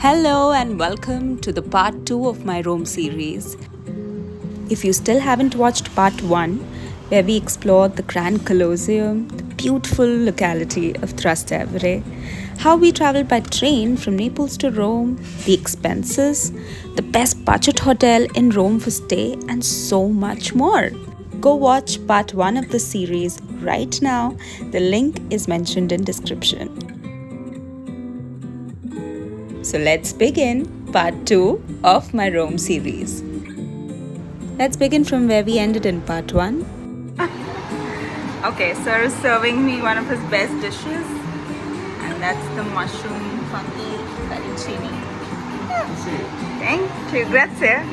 Hello and welcome to the part 2 of my Rome series. If you still haven't watched part 1, where we explored the grand Colosseum, the beautiful locality of Trastevere, how we traveled by train from Naples to Rome, the expenses, the best budget hotel in Rome for stay, and so much more. Go watch part 1 of the series right now. The link is mentioned in description. So let's begin part 2 of my Rome series. Let's begin from where we ended in part 1. Okay, sir is serving me one of his best dishes, and that's the mushroom funky fettuccine. Thank you, grazie.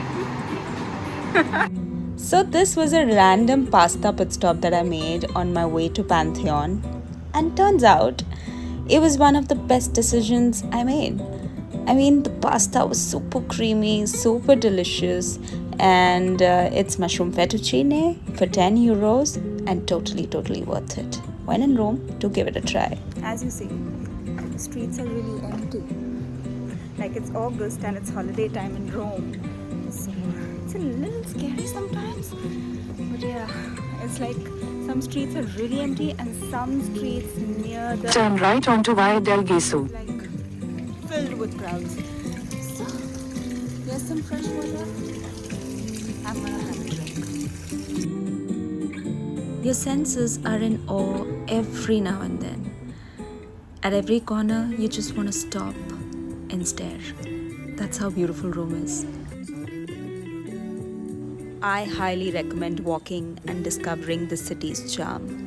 So this was a random pasta pit stop that I made on my way to Pantheon, and turns out it was one of the best decisions I made. I mean, the pasta was super creamy, super delicious, and it's mushroom fettuccine for 10 euros and totally worth it. When in Rome, do give it a try. As you see, the streets are really empty. Like it's August and it's holiday time in Rome. So it's a little scary sometimes. But yeah, it's like some streets are really empty and some streets near the... Turn right onto Via del Gesù. Like filled with crowds. So, here's some fresh water. I'm gonna have a drink. Your senses are in awe every now and then. At every corner, you just want to stop and stare. That's how beautiful Rome is. I highly recommend walking and discovering the city's charm.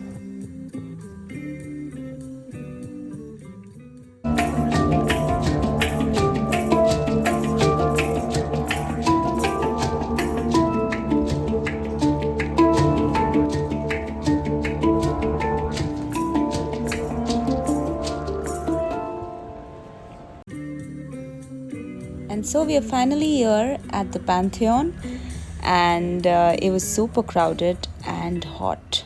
And so we are finally here at the Pantheon, and it was super crowded and hot.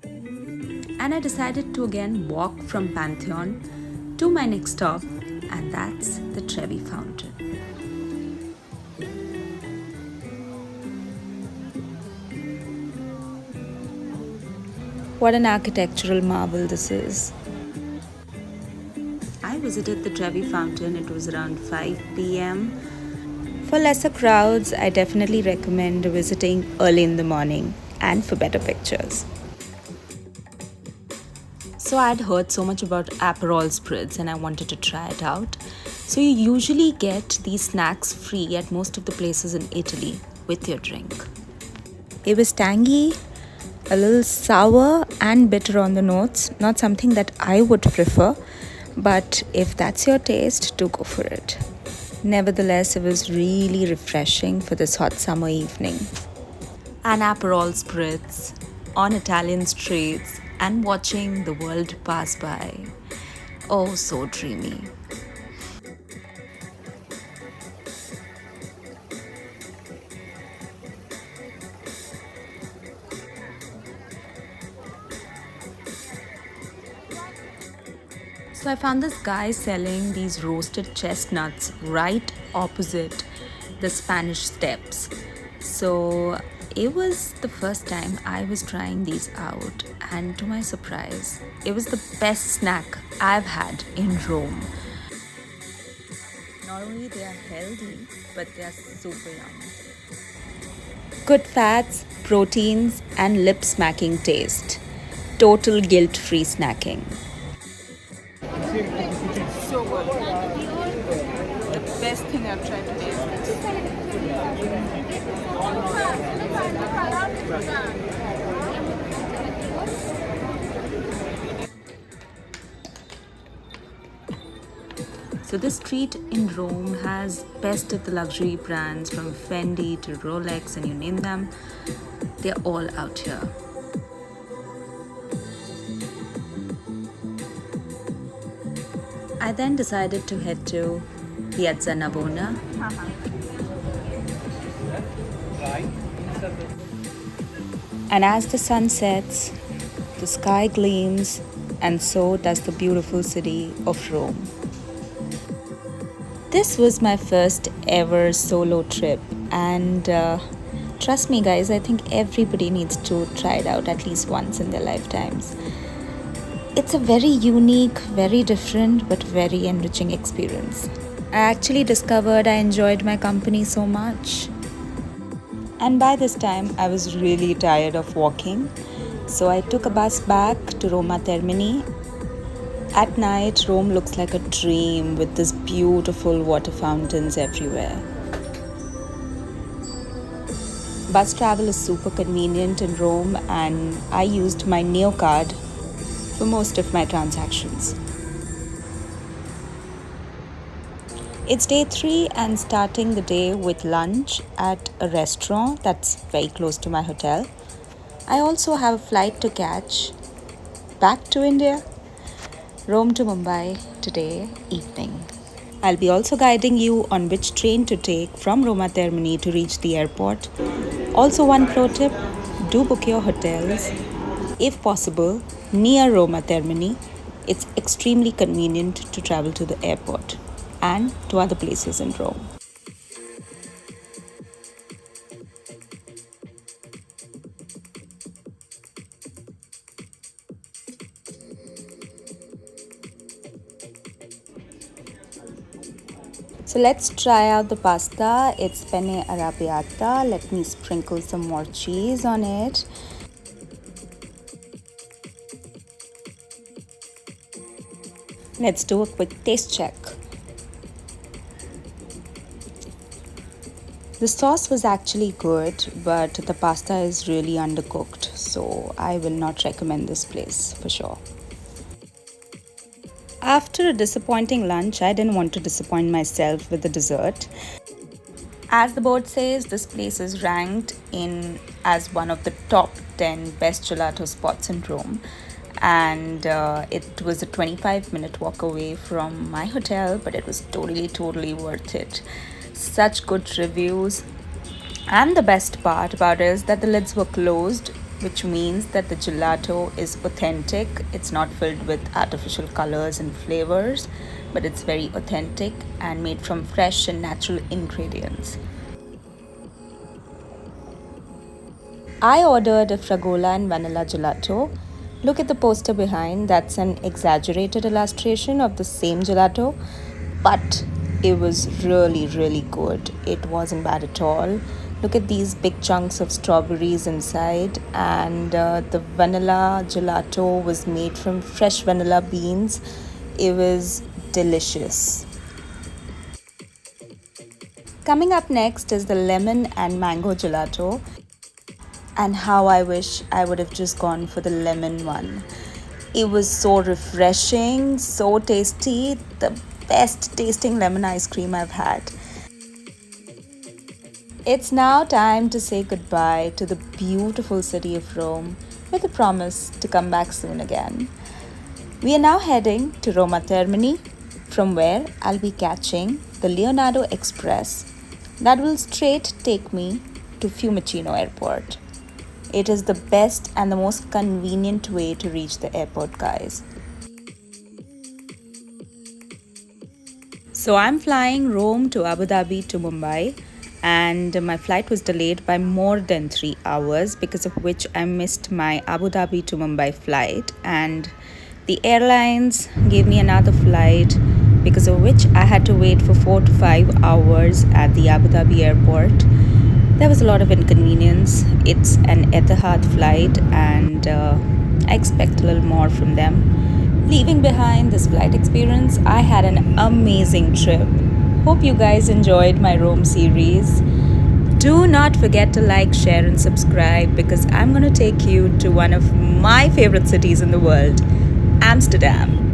And I decided to again walk from Pantheon to my next stop, and that's the Trevi Fountain. What an architectural marvel this is. I visited the Trevi Fountain. It was around 5 p.m. For lesser crowds, I definitely recommend visiting early in the morning and for better pictures. So I'd heard so much about Aperol spritz and I wanted to try it out. So you usually get these snacks free at most of the places in Italy with your drink. It was tangy, a little sour and bitter on the notes, not something that I would prefer. But if that's your taste, do go for it. Nevertheless, it was really refreshing for this hot summer evening. An Aperol spritz on Italian streets and watching the world pass by. Oh, so dreamy. So I found this guy selling these roasted chestnuts right opposite the Spanish Steps. So it was the first time I was trying these out, and to my surprise, it was the best snack I've had in Rome. Not only they are healthy, but they are super yummy. Good fats, proteins, and lip-smacking taste. Total guilt-free snacking. So good. The best thing I've tried today is this. So this street in Rome has best of the luxury brands from Fendi to Rolex, and you name them, they're all out here. I then decided to head to Piazza Navona. And as the sun sets, the sky gleams, and so does the beautiful city of Rome. This was my first ever solo trip, and trust me, guys, I think everybody needs to try it out at least once in their lifetimes. It's a very unique, very different, but very enriching experience. I actually discovered I enjoyed my company so much. And by this time, I was really tired of walking. So I took a bus back to Roma Termini. At night, Rome looks like a dream with this beautiful water fountains everywhere. Bus travel is super convenient in Rome, and I used my Neo card for most of my transactions. It's day 3 and starting the day with lunch at a restaurant that's very close to my hotel. I also have a flight to catch back to India, Rome to Mumbai today evening. I'll be also guiding you on which train to take from Roma Termini to reach the airport. Also, one pro tip, do book your hotels, if possible, near Roma Termini. It's extremely convenient to travel to the airport and to other places in Rome. So let's try out the pasta. It's penne arrabbiata. Let me sprinkle some more cheese on it. Let's do a quick taste check. The sauce was actually good, but the pasta is really undercooked, so I will not recommend this place for sure. After a disappointing lunch, I didn't want to disappoint myself with the dessert. As the board says, this place is ranked in as one of the top 10 best gelato spots in Rome. And it was a 25-minute walk away from my hotel, but it was totally worth it. Such good reviews. And the best part about it is that the lids were closed, which means that the gelato is authentic. It's not filled with artificial colors and flavors, but it's very authentic and made from fresh and natural ingredients. I ordered a fragola and vanilla gelato. Look at the poster behind, that's an exaggerated illustration of the same gelato, but it was really good. It wasn't bad at all. Look at these big chunks of strawberries inside, and the vanilla gelato was made from fresh vanilla beans. It was delicious. Coming up next is the lemon and mango gelato. And how I wish I would have just gone for the lemon one. It was so refreshing, so tasty, the best tasting lemon ice cream I've had. It's now time to say goodbye to the beautiful city of Rome with a promise to come back soon again. We are now heading to Roma Termini, from where I'll be catching the Leonardo Express that will straight take me to Fiumicino Airport. It is the best and the most convenient way to reach the airport, guys. So I'm flying Rome to Abu Dhabi to Mumbai, and my flight was delayed by more than 3 hours, because of which I missed my Abu Dhabi to Mumbai flight, and the airlines gave me another flight, because of which I had to wait for 4 to 5 hours at the Abu Dhabi airport. There was a lot of inconvenience. It's an Etihad flight, and I expect a little more from them. Leaving behind this flight experience, I had an amazing trip. Hope you guys enjoyed my Rome series. Do not forget to like, share, and subscribe, because I'm going to take you to one of my favorite cities in the world, Amsterdam.